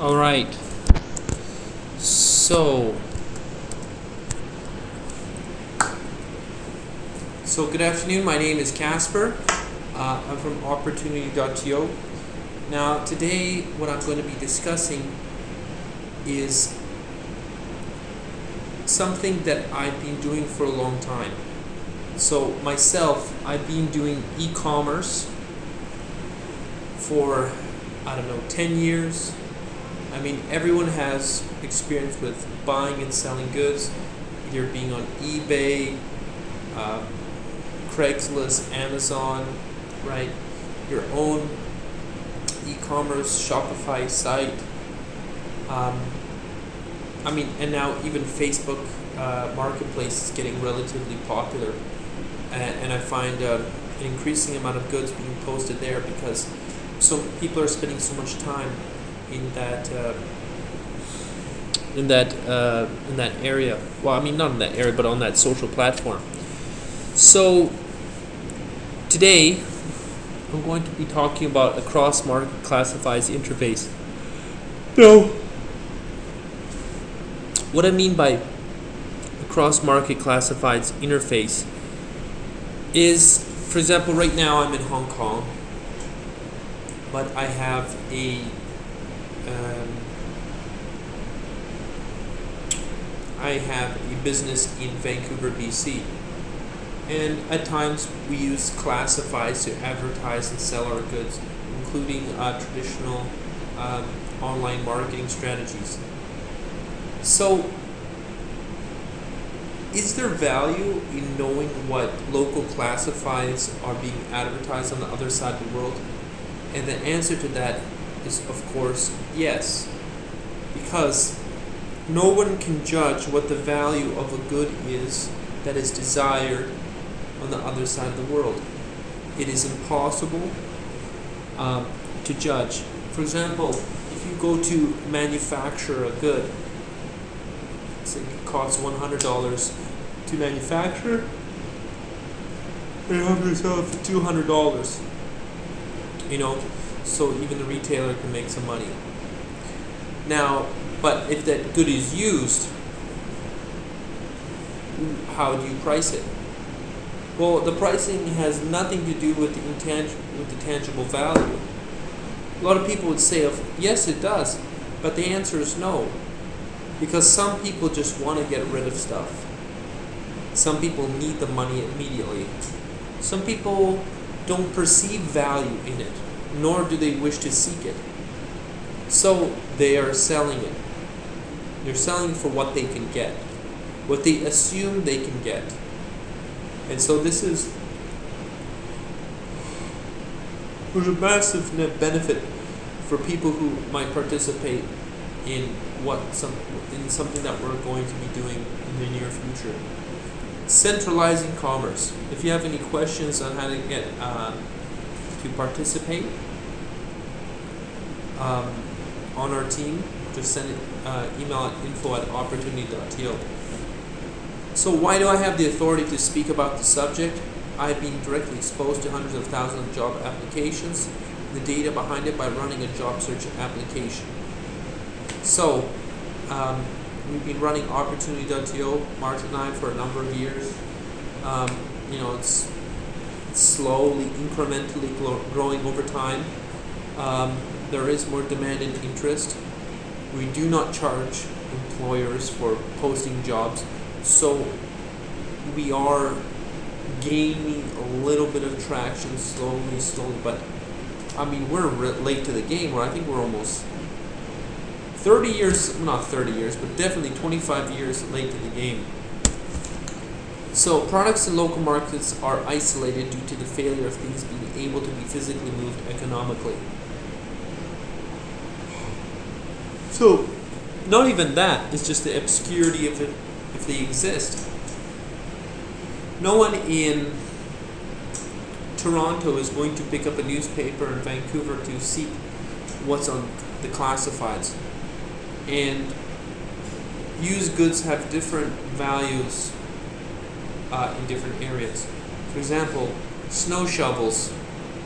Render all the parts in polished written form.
All right. So good afternoon. My name is Casper. I'm from opportunity.to. Now, today, what I'm going to be discussing is something that I've been doing for a long time. So, myself, I've been doing e-commerce for, 10 years. I mean, everyone has experience with buying and selling goods, either being on eBay, Craigslist, Amazon, right? Your own e-commerce Shopify site. And now even Facebook Marketplace is getting relatively popular, and I find an increasing amount of goods being posted there because so people are spending so much time in that area. Well, I mean, not in that area, but on that social platform. So today, I'm going to be talking about a cross-market classifieds interface. Now, what I mean by a cross-market classifieds interface is, for example, right now I'm in Hong Kong, but I have a business in Vancouver, BC. And at times we use classifieds to advertise and sell our goods, including traditional online marketing strategies. So, is there value in knowing what local classifieds are being advertised on the other side of the world? And the answer to that is, of course, yes. Because no one can judge what the value of a good is that is desired on the other side of the world. It is impossible to judge. For example, if you go to manufacture a good, say it costs $100 to manufacture, and you have yourself $200. So even the retailer can make some money. Now, but if that good is used, how do you price it? Well, the pricing has nothing to do with the tangible value. A lot of people would say, yes, it does, but the answer is no, because some people just want to get rid of stuff. Some people need the money immediately. Some people don't perceive value in it, nor do they wish to seek it. So they are selling it. They're selling for what they can get, what they assume they can get. And so there's a massive net benefit for people who might participate in something that we're going to be doing in the near future. Centralizing commerce. If you have any questions on how to get to participate on our team, just send email at info@opportunity.to. So why do I have the authority to speak about the subject? I've been directly exposed to hundreds of thousands of job applications, the data behind it by running a job search application. So we've been running opportunity.to, March and I, for a number of years. It's slowly, incrementally growing over time. There is more demand and interest. We do not charge employers for posting jobs, so we are gaining a little bit of traction slowly, but I mean, we're late to the game, where I think we're almost 30 years, not 30 years, but definitely 25 years late to the game. So products in local markets are isolated due to the failure of things being able to be physically moved economically. So, not even that, it's just the obscurity of it, if they exist. No one in Toronto is going to pick up a newspaper in Vancouver to seek what's on the classifieds. And used goods have different values in different areas. For example, snow shovels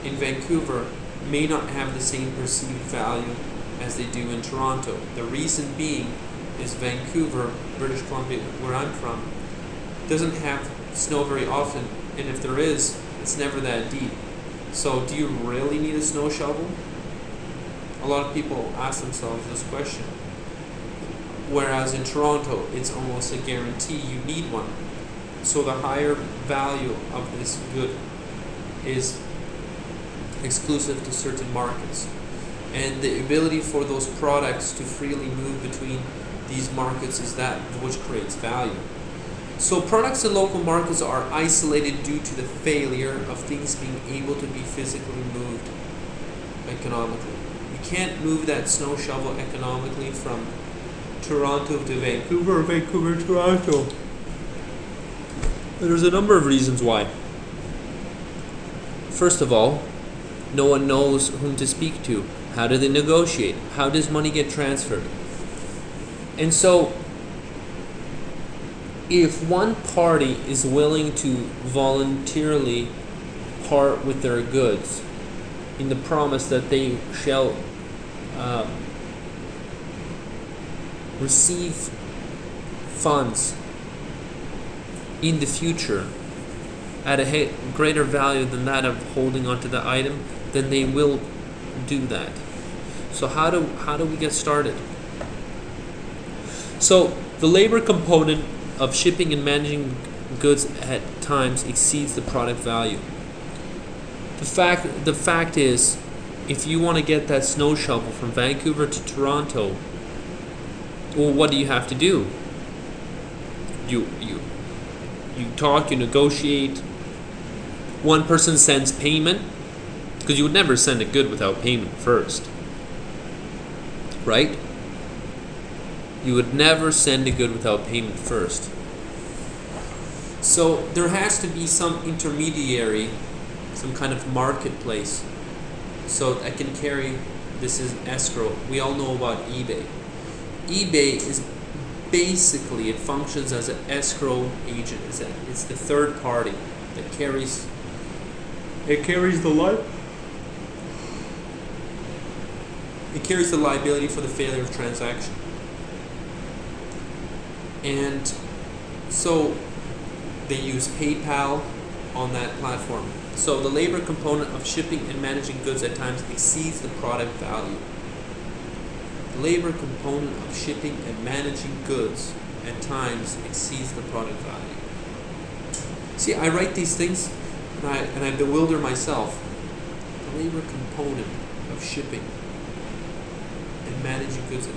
in Vancouver may not have the same perceived value as they do in Toronto. The reason being is Vancouver, British Columbia, where I'm from, doesn't have snow very often, and if there is, it's never that deep. So do you really need a snow shovel? A lot of people ask themselves this question. Whereas in Toronto, it's almost a guarantee you need one. So the higher value of this good is exclusive to certain markets. And the ability for those products to freely move between these markets is that which creates value. So products in local markets are isolated due to the failure of things being able to be physically moved economically. You can't move that snow shovel economically from Toronto to Vancouver or Vancouver to Toronto. There's a number of reasons why. First of all, no one knows whom to speak to. How do they negotiate? How does money get transferred? And so, if one party is willing to voluntarily part with their goods in the promise that they shall receive funds in the future at a greater value than that of holding onto the item, then they will do that. So how do we get started? So the labor component of shipping and managing goods at times exceeds the product value. The fact is, if you want to get that snow shovel from Vancouver to Toronto, well, what do you have to do? You talk, you negotiate. One person sends payment, because you would never send a good without payment first, right? You would never send a good without payment first. So there has to be some intermediary, some kind of marketplace, so I can carry this as escrow. We all know about eBay. eBay is basically, it functions as an escrow agent. It's the third party that carries the It carries the liability for the failure of transaction. And so they use PayPal on that platform. So the labor component of shipping and managing goods at times exceeds the product value. The labor component of shipping and managing goods at times exceeds the product value. See, I write these things and I bewilder myself. The labor component of shipping and managing goods.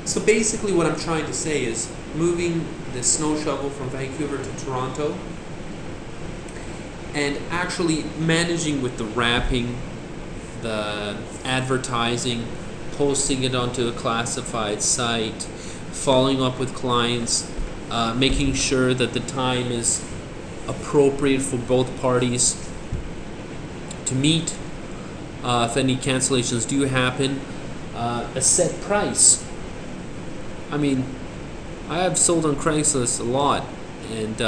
So basically what I'm trying to say is moving the snow shovel from Vancouver to Toronto and actually managing with the wrapping, the advertising, posting it onto a classified site, following up with clients, making sure that the time is appropriate for both parties to meet. If any cancellations do happen, a set price. I mean, I have sold on Craigslist a lot, and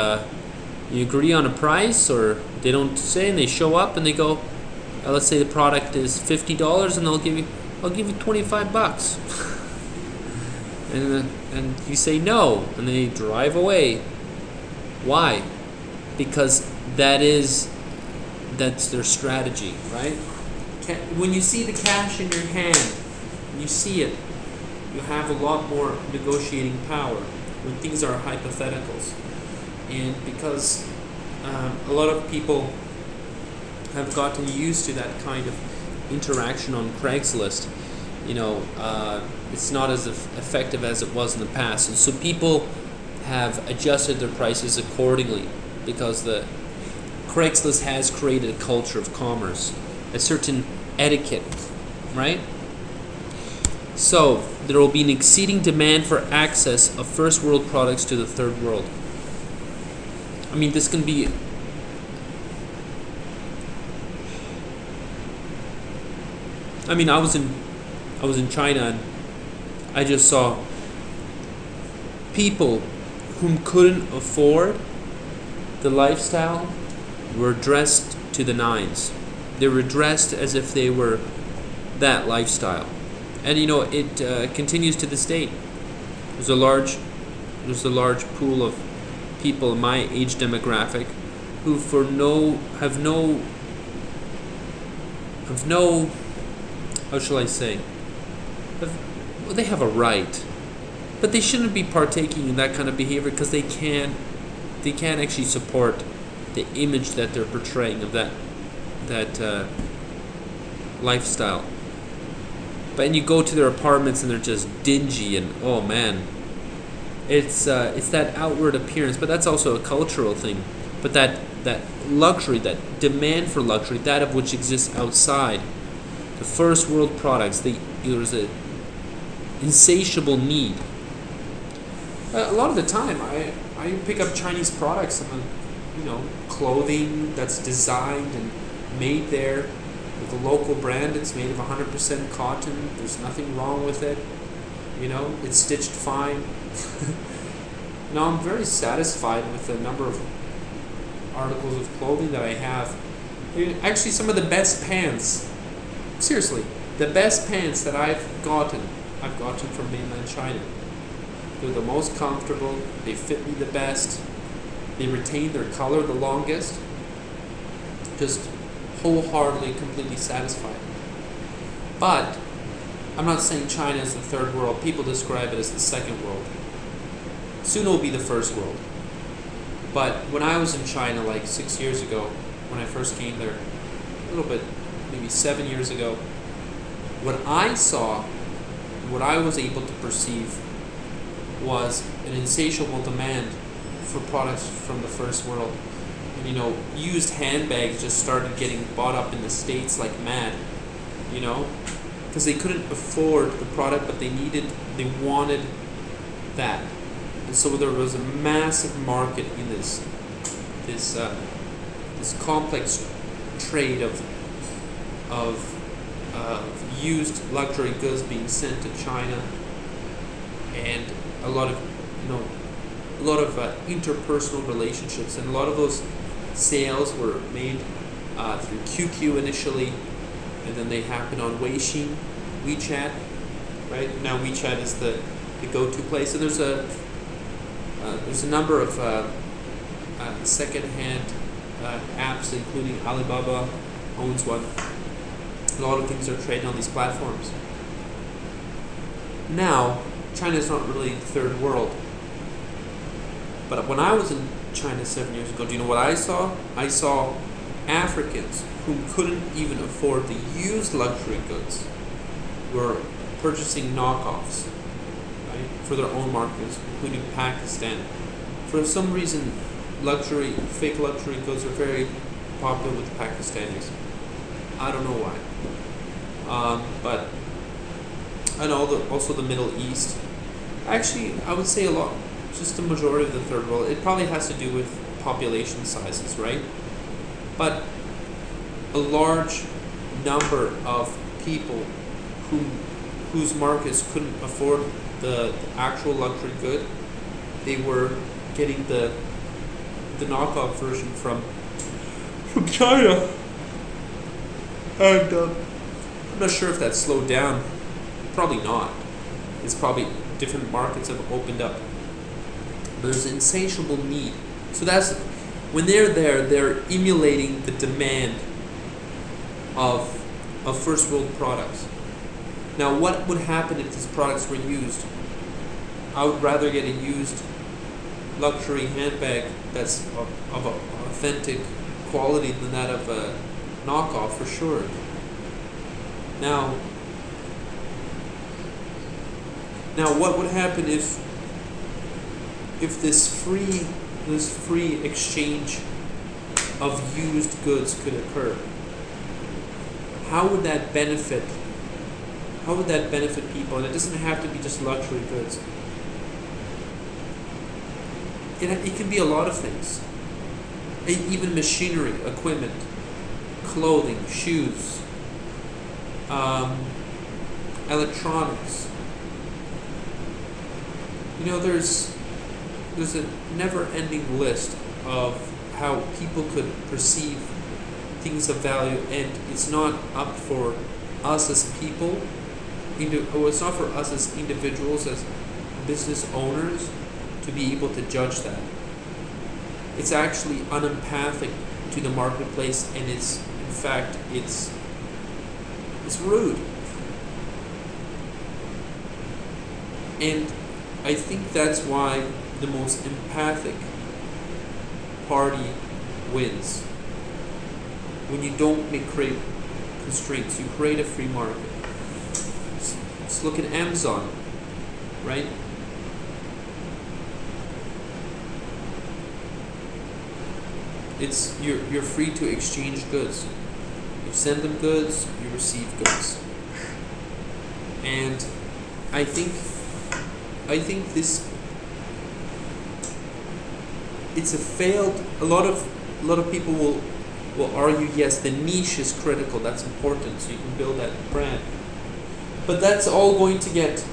you agree on a price, or they don't say, and they show up and they go, let's say the product is $50, and I'll give you $25, and you say no, and they drive away. Why? Because that's their strategy, right? When you see the cash in your hand, you see it, you have a lot more negotiating power when things are hypotheticals. And because a lot of people have gotten used to that kind of interaction on Craigslist, it's not as effective as it was in the past. And so people have adjusted their prices accordingly, because the Craigslist has created a culture of commerce, a certain etiquette, right? So there will be an exceeding demand for access of first world products to the third world. I mean, this can be I was in China, and I just saw people whom couldn't afford the lifestyle were dressed to the nines. They were dressed as if they were that lifestyle. And it continues to this date. There's a large pool of people in my age demographic who have no how shall I say, they have a right, but they shouldn't be partaking in that kind of behavior because they can't actually support the image that they're portraying of that lifestyle. But you go to their apartments and they're just dingy, and oh man, it's that outward appearance. But that's also a cultural thing. But that luxury, that demand for luxury, that of which exists outside, the first world products, there's a insatiable need. A lot of the time, I pick up Chinese products and clothing that's designed and made there with a local brand. It's made of 100% cotton. There's nothing wrong with it. It's stitched fine. Now I'm very satisfied with the number of articles of clothing that I have. Actually, some of the best pants, seriously, the best pants that I've gotten from mainland China. They're the most comfortable, they fit me the best, they retain their color the longest. Just wholeheartedly, completely satisfied. But I'm not saying China is the third world. People describe it as the second world. Soon it will be the first world. But when I was in China like 6 years ago, when I first came there, a little bit, maybe 7 years ago, what I saw, what I was able to perceive, was an insatiable demand for products from the first world. And, used handbags just started getting bought up in the States like mad, because they couldn't afford the product, but they wanted that. And so there was a massive market in this complex trade of used luxury goods being sent to China, and a lot of interpersonal relationships, and a lot of those sales were made through QQ initially, and then they happen on WeChat, right? Now WeChat is the go-to place, and there's a number of second-hand apps, including Alibaba owns one. A lot of things are traded on these platforms. Now, China is not really the third world. But when I was in China 7 years ago, do you know what I saw? I saw Africans who couldn't even afford the used luxury goods were purchasing knockoffs, right, for their own markets, including Pakistan. For some reason, fake luxury goods are very popular with the Pakistanis. I don't know why. But I know also the Middle East. Actually, I would say a lot, just the majority of the third world. It probably has to do with population sizes, right? But a large number of people whose markets couldn't afford the actual luxury good, they were getting the knockoff version from China. And I'm not sure if that's slowed down. Probably not. It's probably different markets have opened up. But there's an insatiable need. So that's when they're there, they're emulating the demand of first world products. Now, what would happen if these products were used? I would rather get a used luxury handbag that's of authentic quality than that of a knockoff, for sure. Now, what would happen if this free exchange of used goods could occur? How would that benefit people? And it doesn't have to be just luxury goods. It can be a lot of things. Even machinery, equipment, clothing, shoes, electronics. There's a never-ending list of how people could perceive things of value, and it's not up for us as people it's not for us as individuals, as business owners, to be able to judge that. It's actually unempathic to the marketplace, and it's in fact it's rude. And I think that's why the most empathic party wins. When you don't create constraints, you create a free market. Let's look at Amazon, right? It's you're free to exchange goods. You send them goods, you receive goods. And I think this, it's a lot of people will argue, yes, the niche is critical, that's important, so you can build that brand. But that's all going to get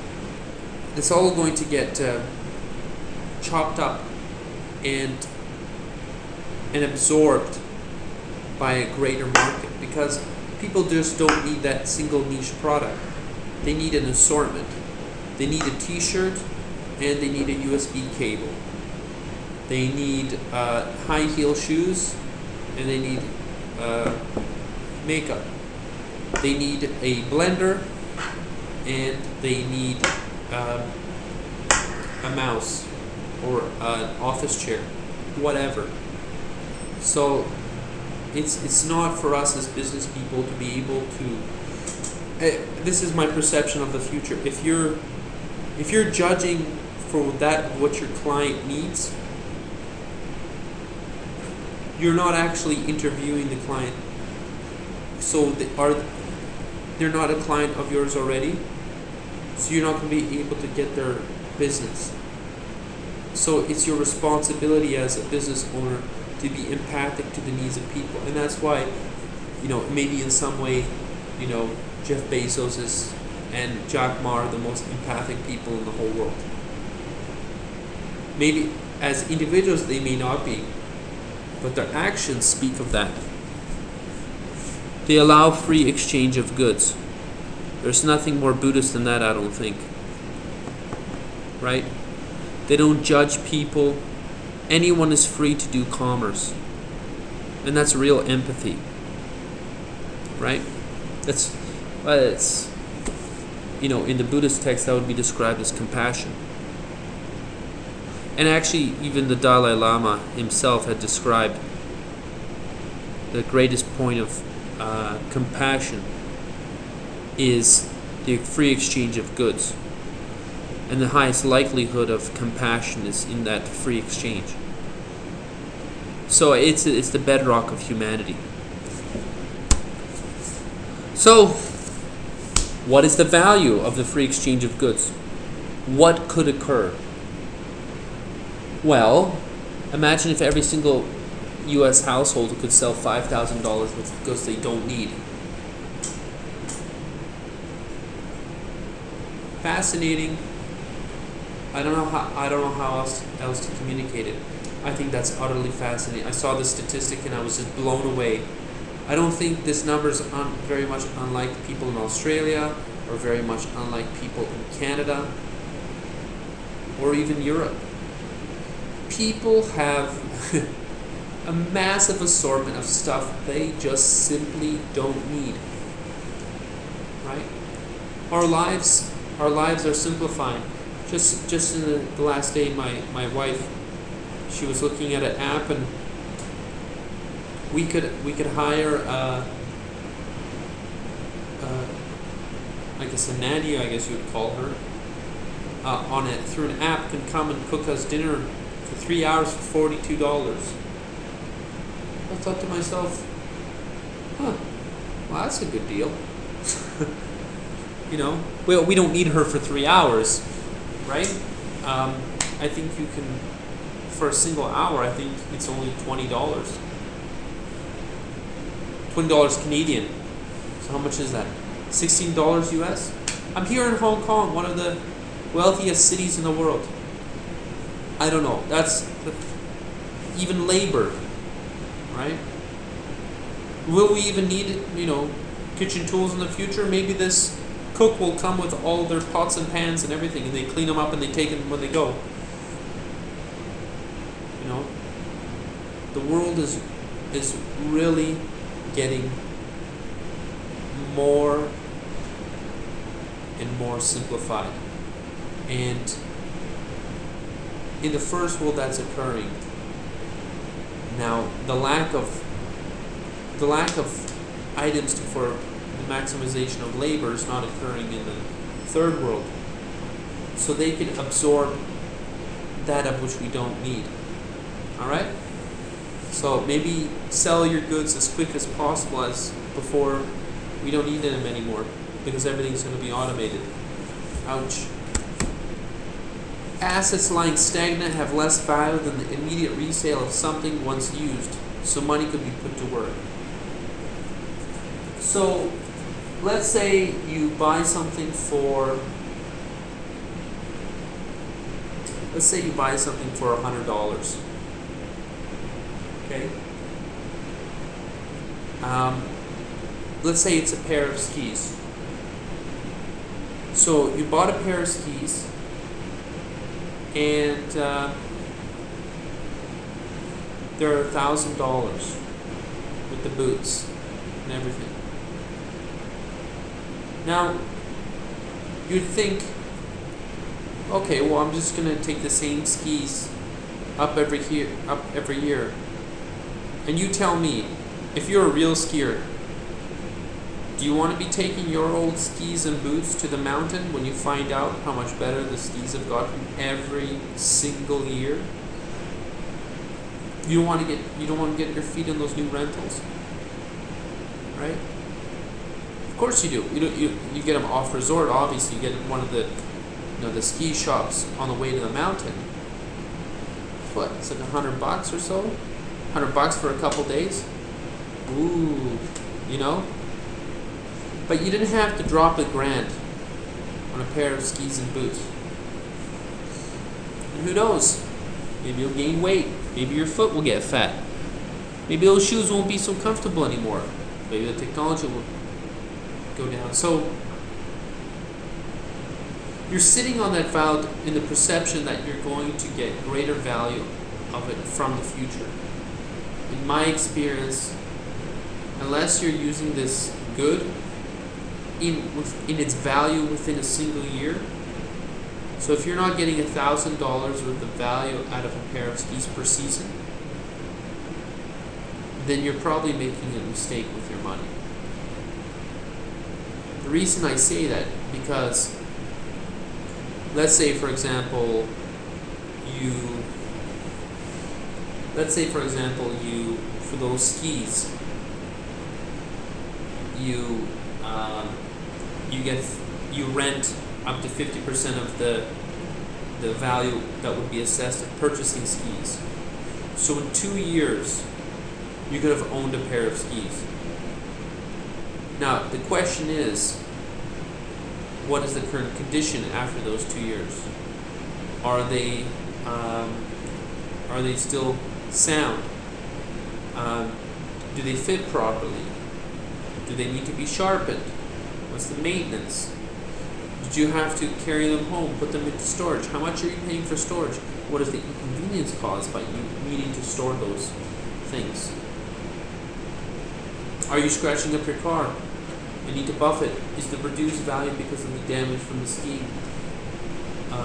chopped up and absorbed by a greater market, because people just don't need that single niche product. They need an assortment. They need a t-shirt, and they need a USB cable. They need high heel shoes, and they need makeup. They need a blender, and they need a mouse or an office chair, whatever. So it's not for us as business people to be able to. This is my perception of the future. If you're judging for what your client needs, you're not actually interviewing the client. So they're not a client of yours already, so you're not going to be able to get their business. So it's your responsibility as a business owner to be empathic to the needs of people, and that's why, maybe in some way, Jeff Bezos and Jack Ma are the most empathic people in the whole world. Maybe as individuals they may not be, but their actions speak of that. They allow free exchange of goods. There's nothing more Buddhist than that, I don't think. Right? They don't judge people. Anyone is free to do commerce. And that's real empathy. Right? It's in the Buddhist text that would be described as compassion. And actually, even the Dalai Lama himself had described the greatest point of compassion is the free exchange of goods. And the highest likelihood of compassion is in that free exchange. So it's the bedrock of humanity. So, what is the value of the free exchange of goods? What could occur? Well, imagine if every single U.S. household could sell $5,000 worth of goods they don't need. Fascinating. I don't know how else to communicate it. I think that's utterly fascinating. I saw the statistic and I was just blown away. I don't think this number is very much unlike people in Australia, or very much unlike people in Canada, or even Europe. People have a massive assortment of stuff they just simply don't need. Right? Our lives are simplifying. Just in the last day, my wife, she was looking at an app, and we could hire I guess a nanny, I guess you would call her, on it through an app, can come and cook us dinner for 3 hours for $42. I thought to myself, well, that's a good deal. Well, we don't need her for 3 hours, right? I think you can, for a single hour, I think it's only $20. $20 Canadian. So how much is that? $16 US? I'm here in Hong Kong, one of the wealthiest cities in the world. I don't know. That's even labor, right? Will we even need, kitchen tools in the future? Maybe this cook will come with all their pots and pans and everything, and they clean them up and they take them when they go. You know, the world is really getting more and more simplified, and in the first world that's occurring now. The lack of items for the maximization of labor is not occurring in the third world, so they can absorb that of which we don't need. All right, so maybe sell your goods as quick as possible, as before we don't need them anymore because everything's going to be automated. Ouch. Assets lying stagnant have less value than the immediate resale of something once used, so money could be put to work. So let's say you buy something for $100. Okay. Let's say it's a pair of skis. So you bought a pair of skis, and they're $1,000 with the boots and everything. Now, you'd think, okay, well, I'm just gonna take the same skis up every year. And you tell me, if you're a real skier, do you want to be taking your old skis and boots to the mountain when you find out how much better the skis have gotten every single year? You don't want to get your feet in those new rentals, right? Of course you do. You get them off resort. Obviously, you get one of the the ski shops on the way to the mountain. What? It's like $100 or so. $100 for a couple days. Ooh, But you didn't have to drop $1,000 on a pair of skis and boots. And who knows? Maybe you'll gain weight. Maybe your foot will get fat. Maybe those shoes won't be so comfortable anymore. Maybe the technology will go down. So you're sitting on that value in the perception that you're going to get greater value of it from the future. In my experience, unless you're using this good in its value within a single year, so if you're not getting $1,000 worth of value out of a pair of skis per season, then you're probably making a mistake with your money. The reason I say that, because let's say for example you for those skis you rent up to 50% of the value that would be assessed of purchasing skis. So in 2 years you could have owned a pair of skis. Now the question is, what is the current condition after those 2 years? Are they still sound? Do they fit properly? Do they need to be sharpened? What's the maintenance? Did you have to carry them home, put them into storage? How much are you paying for storage? What is the inconvenience caused by you needing to store those things? Are you scratching up your car? You need to buff it. Is the reduced value because of the damage from the skiing,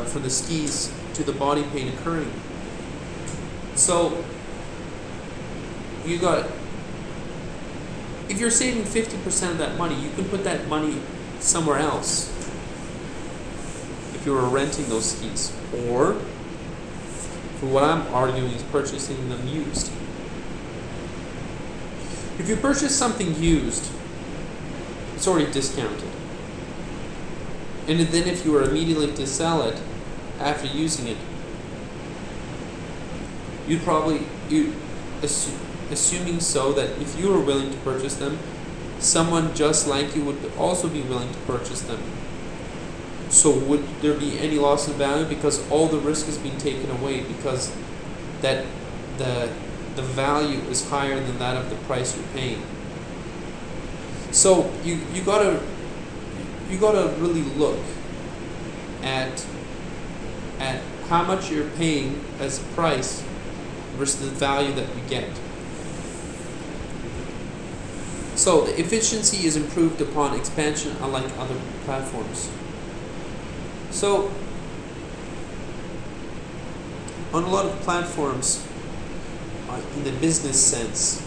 from the skis to the body paint occurring? So if you're saving 50% of that money, you can put that money somewhere else. If you were renting those skis, or for what I'm arguing is purchasing them used. If you purchase something used, it's already discounted. And then if you were immediately to sell it after using it, assuming so that if you were willing to purchase them, someone just like you would also be willing to purchase them. So would there be any loss of value? Because all the risk has been taken away, because that the value is higher than that of the price you're paying. So you you gotta really look at how much you're paying as a price versus the value that you get. So the efficiency is improved upon expansion, unlike other platforms. So on a lot of platforms, in the business sense,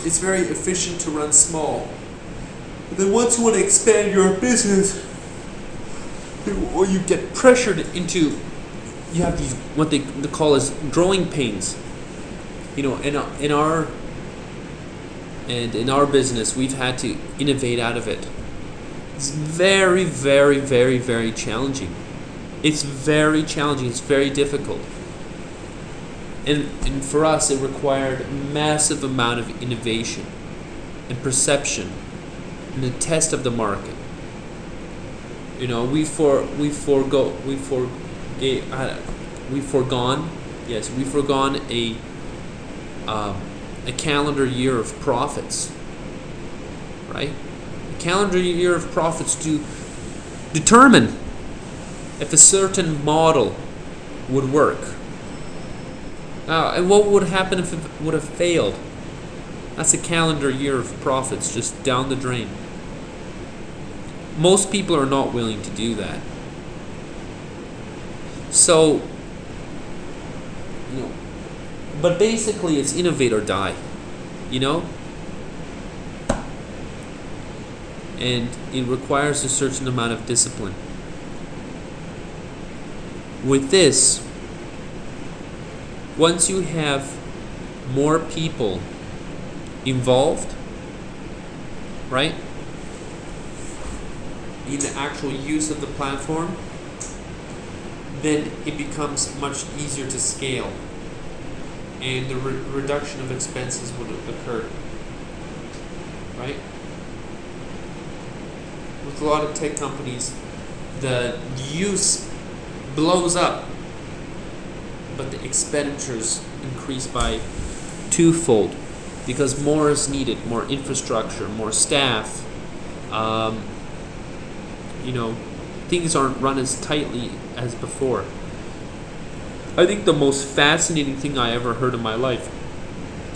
it's very efficient to run small. But then once you want to expand your business, or you get pressured into, you have these what they call as growing pains. You know, in our business, we've had to innovate out of it. It's very, very, very, very challenging. It's very challenging. It's very difficult. And for us, it required a massive amount of innovation and perception and the test of the market. You know, we've foregone a calendar year of profits, right? A calendar year of profits to determine if a certain model would work. And what would happen if it would have failed? That's a calendar year of profits just down the drain. Most people are not willing to do that. So, you know, but basically it's innovate or die, you know? And it requires a certain amount of discipline. With this, once you have more people involved, right, in the actual use of the platform, then it becomes much easier to scale, and the reduction of expenses would occur, right? With a lot of tech companies, the use blows up, but the expenditures increase by twofold because more is needed, more infrastructure, more staff. You know, things aren't run as tightly as before. I think the most fascinating thing I ever heard in my life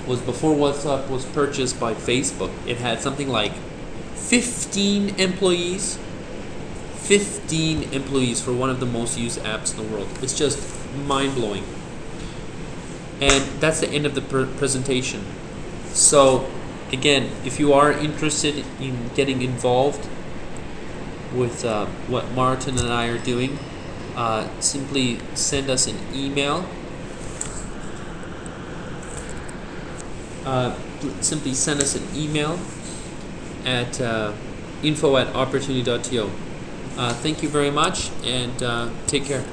was before WhatsApp was purchased by Facebook. It had something like 15 employees. 15 employees for one of the most used apps in the world. It's just mind-blowing. And that's the end of the presentation. So, again, if you are interested in getting involved with what Martin and I are doing, simply send us an email. Simply send us an email at info@opportunity.to. Thank you very much, and take care.